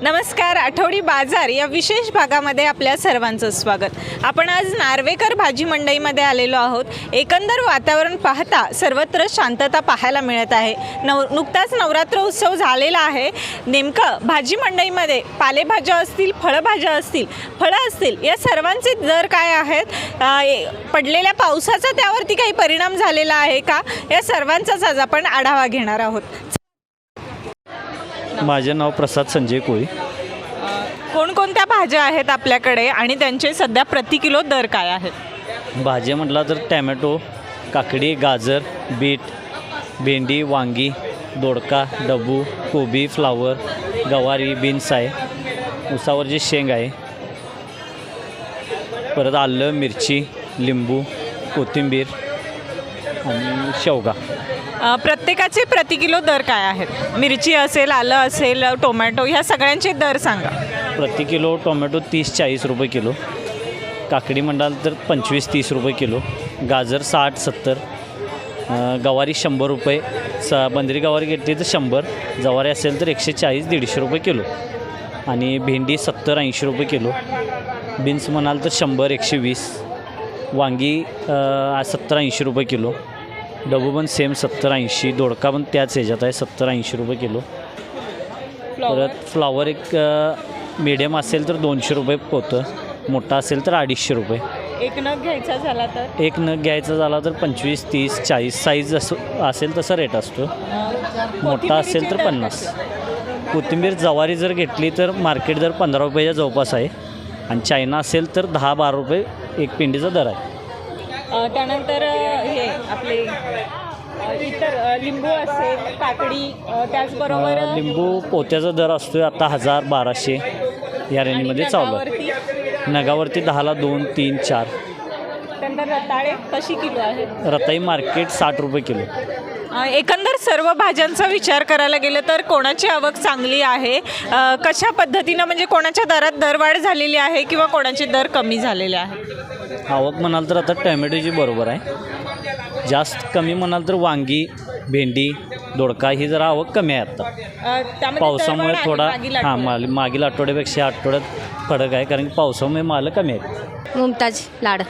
नमस्कार. आठवडी बाजार या विशेष भागामध्ये आपल्या सर्वांचं स्वागत. आपण आज नार्वेकर भाजी मंडईमध्ये आलेलो आहोत. एकंदर वातावरण पाहता सर्वत्र शांतता पाहायला मिळत आहे. नुकताच नवरात्र उत्सव झालेला आहे. नेमकं भाजी मंडईमध्ये पालेभाज्या असतील, फळं असतील या सर्वांचे दर काय आहेत, पडलेल्या पावसाचा त्यावरती काही परिणाम झालेला आहे का, या सर्वांचाच आज आपण आढावा घेणार आहोत. माझे नाव प्रसाद संजय कोळी. कोणकोणत्या भाज्या आहेत आपल्याकडे आणि त्यांचे सध्या प्रति किलो दर काय आहेत? भाज्या म्हटला तर टॅमॅटो, काकडी, गाजर, बीट, भेंडी, वांगी, दोडका, डबू, कोबी, फ्लावर, गवारी, बीन्स आहे, उसावरची शेंग आहे, परत आलं, मिरची, लिंबू, कोथिंबीर आणि शेवगा. प्रत्येकाचे प्रति किलो दर काय आहेत? मिरची असेल, आलं असेल, टोमॅटो, ह्या सगळ्यांचे दर सांगा. प्रति किलो टोमॅटो 30-40 रुपये किलो, काकडी म्हणाल तर 25-30 रुपये किलो, गाजर 60-70, गवारी 100 रुपये, बंदरी गवारी घेतली तर 100, जवारी असेल तर 140-150 रुपये किलो, आणि भेंडी 70-80 रुपये किलो, बीन्स म्हणाल तर 100-120, वांगी 70-80 रुपये किलो, डबू पण सेम 70-80, दोडका पण त्याच ह्याच्यात आहे 70-80 रुपये किलो. परत फ्लावर एक मीडियम असेल तर 200 रुपये पोतं, मोठा असेल तर 250 रुपये. एक नग घ्यायचा झाला तर? एक नग घ्यायचा झाला तर 25, 30, 40 साईज असेल तसा रेट असतो. मोठा असेल तर 50. कोथिंबीर जवारी जर घेतली तर मार्केट दर 15 रुपयाच्या जवळपास आहे, आणि चायना असेल तर 10-12 रुपये एक पिंडीचा दर आहे. त्यानंतर हे आपले इतर लिंबू असेल, काकडी, त्याचबरोबर लिंबू पोत्याचा दर असतो आता 1000-1200 या रेंजमध्ये चालू आहे. नगावरती 10ला 2, 3, 4. त्यानंतर रताळे कशी किलो आहे? रताई मार्केट 60 रुपये किलो. एकंदर सर्व भाज्यांचा विचार करायला गेलं तर कोणाची आवक चांगली आहे, कशा पद्धतीनं, म्हणजे कोणाच्या दरात दरवाढ झालेली आहे किंवा कोणाचे दर कमी झालेले आहे? आवक म्हणाल तर आता टॅमॅटोची बरोबर आहे. जास्त कमी म्हणाल तर वांगी, भेंडी, दोडका ही जरा आवक कमी आहे आता. पावसामुळे थोडा मागील आठवड्यापेक्षा आठवड्यात फरक आहे, कारण की पावसामुळे माल कमी आहेत. मुमताज लाड.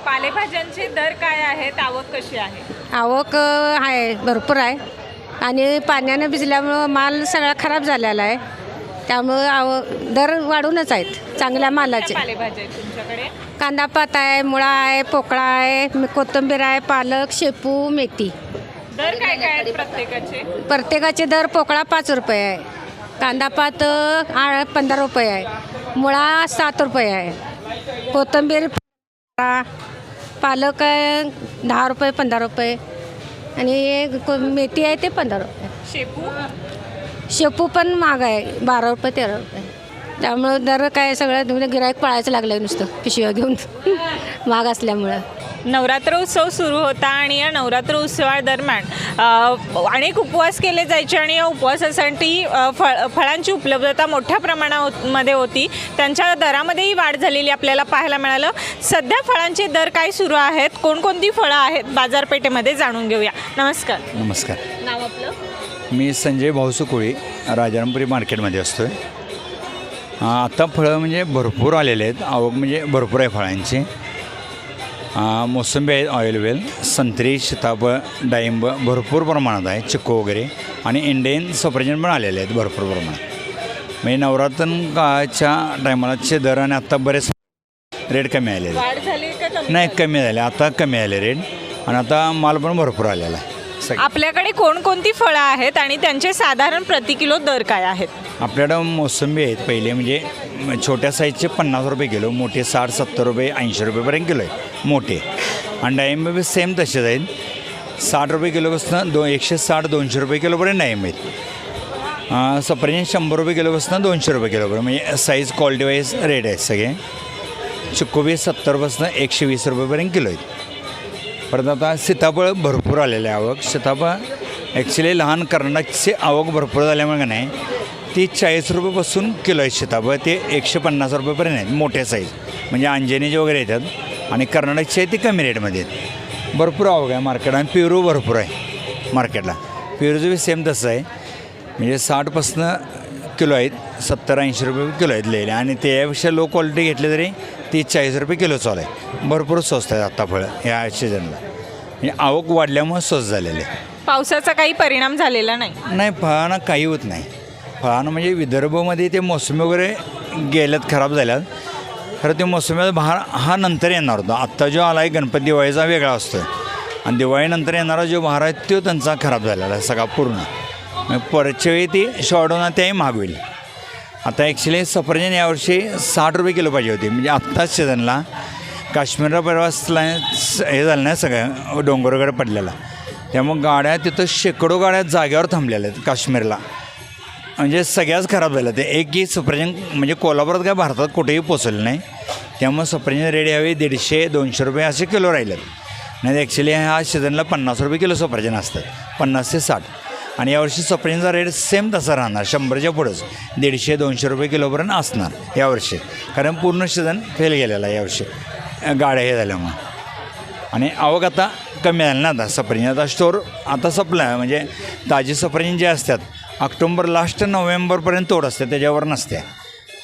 पालेभाज्यांचे दर काय आहेत, आवक कशी आहे? आवक आहे, भरपूर आहे, आणि पाण्यानं भिजल्यामुळं माल सगळा खराब झालेला आहे, त्यामुळं दर वाढूनच आहेत चांगल्या मालाचे. पालेभाज्या आहेत तुमच्याकडे? कांदापात आहे, मुळा आहे, पोकळा आहे, कोथिंबीर आहे, पालक, शेपू, मेथी. दर काय काय आहेत प्रत्येकाचे? प्रत्येकाचे दर पोकळा 5 रुपये आहे, कांदापात 15 रुपये आहे, मुळा 7 रुपये आहे, कोथिंबीर, पालक 10 रुपये, 15 रुपये, आणि मेथी आहे ते 15 रुपये. शेपू पण महाग आहे, 12 रुपये, 13 रुपये. त्यामुळं दर काय सगळं गिराईक पळायचं लागलं आहे नुसतं पिशव्या घेऊन महाग असल्यामुळं. नवरात्र उत्सव सुरू होता, आणि या नवरात्र उत्सवादरम्यान अनेक उपवास केले जायचे, आणि या उपवासासाठी फळांची उपलब्धता मोठ्या प्रमाणामध्ये होती. त्यांच्या दरामध्येही वाढ झालेली आपल्याला पाहायला मिळालं. सध्या फळांचे दर काय सुरू आहेत, कोणकोणती फळं आहेत बाजारपेठेमध्ये, जाणून घेऊया. नमस्कार. नमस्कार. नाव आपलं? मी संजय भाऊसू कोळी, राजारामपुरी मार्केटमध्ये असतो आहे. आता फळं म्हणजे भरपूर आलेले आहेत, आवक म्हणजे भरपूर आहे फळांची. मोसंबी आहेत, ऑइलवेल, संत्री, सीताफळ, डाळिंब भरपूर प्रमाणात आहे, चिक्कू वगैरे, आणि इंडियन सफरचंद पण आलेले आहेत भरपूर प्रमाणात. म्हणजे नवरात्र काळाच्या टायमालाचे दर आणि आत्ता बरेच रेट कमी आलेले. नाही, कमी झाले, आता कमी आले रेट, आणि आता माल पण भरपूर आलेला आहे. आपल्याकडे कोणकोणती फळं आहेत आणि त्यांचे साधारण प्रति किलो दर काय आहेत? आपल्याकडं मोसंबी आहेत पहिले, म्हणजे छोट्या साईजचे 50 रुपये किलो, मोठे 60-70 रुपये, 80 रुपयेपर्यंत किलो आहे मोठे. आणि डाळिंब बी सेम तसेच आहेत, 60 रुपये किलोपासून 160-200 रुपये किलोपर्यंत डाळिंब आहेत. सफरचंद 100 रुपये किलोपासून 200 रुपये किलोपर्यंत, म्हणजे साईज क्वालिटी वाईज रेट आहेत सगळे. चिक्कू बी 70पासून 120 रुपयेपर्यंत किलो आहेत. परत आता सीताफळ भरपूर आलेले आहे आवक. सीताफळ ॲक्च्युली लहान कर्नाटकची आवक भरपूर झाल्यामुळे का नाही, ती 40 रुपयेपासून किलो आहे सीताफळ, ते 150 रुपयेपर्यंत आहेत मोठ्या साईज, म्हणजे अंजनीचे वगैरे येतात, आणि कर्नाटकची आहे ती कमी रेटमध्ये आहेत. भरपूर आवक आहे मार्केट. आणि पेरू भरपूर आहे मार्केटला. पेरूचं बी सेम तसं आहे, म्हणजे 60पासून किलो आहेत, 70-80 रुपये किलो आहेत लिहिले आणि त्यापेक्षा लो क्वालिटी घेतली तरी 30-40 रुपये किलो चालू आहे. भरपूर स्वस्त आहे आत्ता फळं ह्या सीझनला. म्हणजे आवक वाढल्यामुळे स्वस्त झालेले आहे. पावसाचा काही परिणाम झालेला नाही. नाही, फळांना काही होत नाही. फळांना म्हणजे विदर्भामध्ये ते मोसमी वगैरे गेल्यात, खराब झाल्यात. खरं ते मोसमीचा बहार हा नंतर येणार होता. आत्ता जो आला आहे गणपती दिवाळीचा वेगळा असतो आणि दिवाळीनंतर येणारा जो बहार आहे तो त्यांचा खराब झालेला आहे सगळा पूर्ण. मग परतच्या वेळी ती शॉर्ट होणार त्याही महाग होईल. आता ॲक्च्युली सफरचंद यावर्षी 60 रुपये किलो पाहिजे होती. म्हणजे आत्ताच सीझनला काश्मीरला परवासला हे झालं नाही सगळं डोंगर वगैरे पडलेला. त्यामुळे गाड्या तिथं शेकडो गाड्या जाग्यावर थांबलेल्या आहेत काश्मीरला. म्हणजे सगळ्याच खराब झाल्या. ते एकही सफरचंद म्हणजे कोल्हापुरात काय भारतात कुठेही पोचलं नाही. त्यामुळे सफरचंद रेट यावेळी 150-200 रुपये असे किलो राहिलेत. नाही ॲक्च्युली ह्या सीझनला 50 रुपये किलो सफरचंद असतात, 50 ते 60. आणि यावर्षी सफरचंदचा रेट सेम तसा राहणार, 100च्या पुढंच 150-200 रुपये किलोपर्यंत असणार यावर्षी. कारण पूर्ण सीझन फेल गेलेला आहे यावर्षी गाड्या हे झाल्यामुळं. आणि आवक आता कमी झाली ना आता सफरचंद. आता स्टोर आता संपलं आहे. म्हणजे ताजी सफरचंद जे असतात ऑक्टोबर लास्ट नोव्हेंबरपर्यंत तोड असते, त्याच्यावर नसते.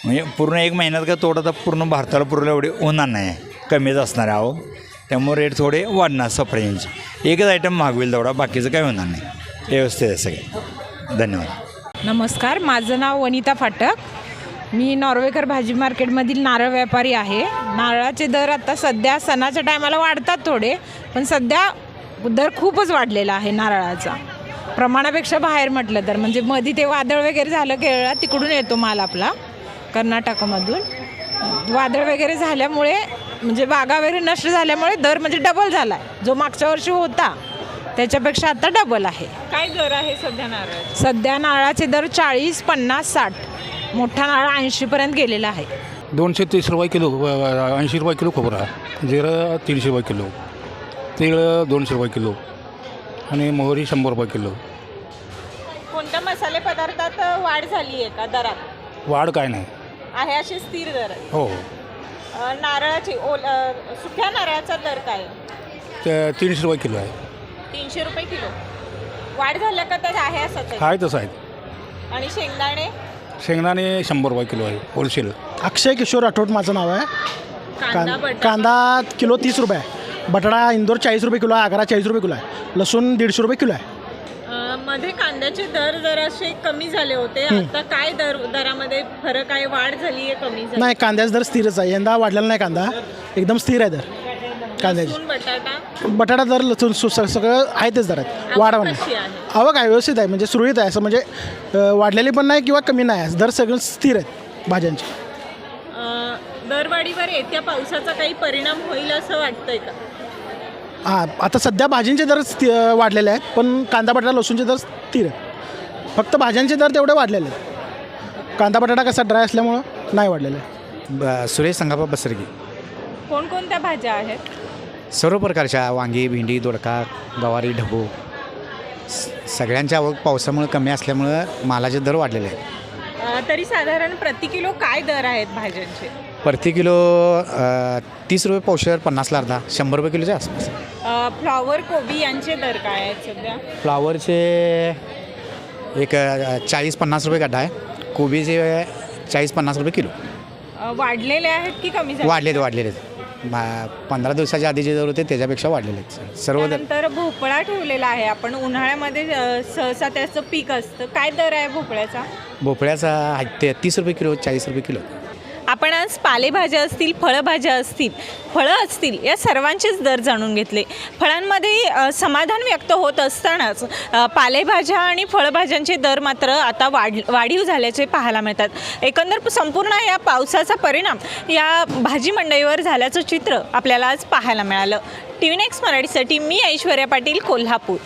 म्हणजे पूर्ण एक महिन्यात का तोड आता पूर्ण भारताला पुरवलं एवढी होणार नाही, कमीच असणार आहे आवक. त्यामुळे रेट थोडे वाढणार सफरचंदचे. एकच आयटम महाग होईल तेवढा, बाकीचं काही होणार नाही. व्यवस्थित आहे सगळे. धन्यवाद. नमस्कार, माझं नाव वनिता फाटक. मी नॉर्वेकर भाजी मार्केटमधील नारळ व्यापारी आहे. नारळाचे दर आता सध्या सणाच्या टायमाला वाढतात थोडे, पण सध्या दर खूपच वाढलेला आहे नारळाचा प्रमाणापेक्षा बाहेर म्हटलं तर. म्हणजे मध्ये ते वादळ वगैरे झालं केरळात, तिकडून येतो माल आपला कर्नाटकामधून. वादळ वगैरे झाल्यामुळे म्हणजे बागा वगैरे नष्ट झाल्यामुळे दर म्हणजे डबल झाला आहे. जो मागच्या वर्षी होता त्याच्यापेक्षा आता डबल आहे. काय दर आहे सध्या नारळ? सध्या नारळाचे दर 40, 50, 60. मोठा नारळ 80पर्यंत गेलेला आहे. 230 रुपये किलो, 80 रुपये किलो खोबरा, जिरं 300 रुपये किलो, तीळ 200 रुपये किलो आणि मोहरी 100 रुपये किलो. कोणत्या मसाले पदार्थात वाढ झाली आहे का दरात? वाढ काय नाही आहे असे स्थिर दर आहे. हो. नारळाची सुक्या नारळाचा दर काय आहे? ते 300 रुपये किलो आहे. 300 रुपये किलो. वाढ झाल्या का तर आहे असंच आहे? आहे तसं आहे. आणि शेंगदाणे? शेंगदाणे 100 रुपये किलो आहे होलसेल. अक्षय किशोर राठोड माझं नाव आहे. कांदा बटाटा? कांदा किलो 30 रुपये आहे. बटाटा इंदोर 40 रुपये किलो आहे. आग्रा 40 रुपये किलो आहे. लसूण 150 रुपये किलो आहे. मध्ये कांद्याचे दर जरासे कमी झाले होते. आता काय दरामध्ये फरक आहे? वाढ झाली आहे, कमी झाली? नाही, कांद्याचा दर स्थिरच आहे. यंदा वाढलेला नाही कांदा, एकदम स्थिर आहे दर कांद्याची. लसूण, बटाटा? बटाटा दर लसूण सगळं आहे तेच दर आहेत. वाढवा आवक कशी नाही. आहे? आवक आहे, व्यवस्थित आहे. म्हणजे सुरळीत आहे. असं म्हणजे वाढलेली पण नाही किंवा कमी नाही आहे. दर सगळं स्थिर आहेत भाज्यांचे. दरवाढीवर येत्या पावसाचा काही परिणाम होईल असं वाटतंय का? हां, आता सध्या भाज्यांचे दर वाढलेले आहेत, पण कांदा बटाटा लसूणचे दर स्थिर आहेत. फक्त भाज्यांचे दर तेवढे वाढलेले आहेत. कांदा बटाटा कसा ड्राय असल्यामुळं नाही वाढलेला आहे. सुरेश संगाबा बसरगी. कोणकोणत्या भाज्या आहेत? सर्व प्रकारच्या वांगी, भेंडी, दोडका, गवारी, ढबू सगळ्यांच्या आवक पावसामुळे कमी असल्यामुळं मालाचे दर वाढलेले आहेत. तरी साधारण प्रति किलो काय दर आहेत भाज्यांचे? प्रति किलो 30 रुपये पावशेर, 50ला अर्धा, 100 रुपये किलोच्या आसपास. फ्लॉवर, कोबी यांचे दर काय आहेत सध्या? फ्लावरचे एक 40-50 रुपये गड्डा आहे. कोबीचे 40-50 रुपये किलो. वाढलेले आहेत की कमी झाले? वाढलेले 15 दिवसाच्या आधी जे दर होते त्याच्यापेक्षा वाढलेले आहेत सर्व दर. त्यानंतर भोपळा ठेवलेला आहे आपण. उन्हाळ्यामध्ये सहसा त्याचं पीक असतं. काय दर आहे भोपळ्याचा? भोपळ्याचा 30 रुपये किलो, 40 रुपये किलो. आपण आज पालेभाज्या असतील, फळभाज्या असतील, फळं असतील, या सर्वांचेच दर जाणून घेतले. फळांमध्ये समाधान व्यक्त होत असतानाच पालेभाज्या आणि फळभाज्यांचे दर मात्र आता वाढीव झाल्याचे पाहायला मिळतात. एकंदर संपूर्ण या पावसाचा परिणाम या भाजी मंडईवर झाल्याचं चित्र आपल्याला आज पाहायला मिळालं. TV नेक्स्ट मराठीसाठी मी ऐश्वर्या पाटील, कोल्हापूर.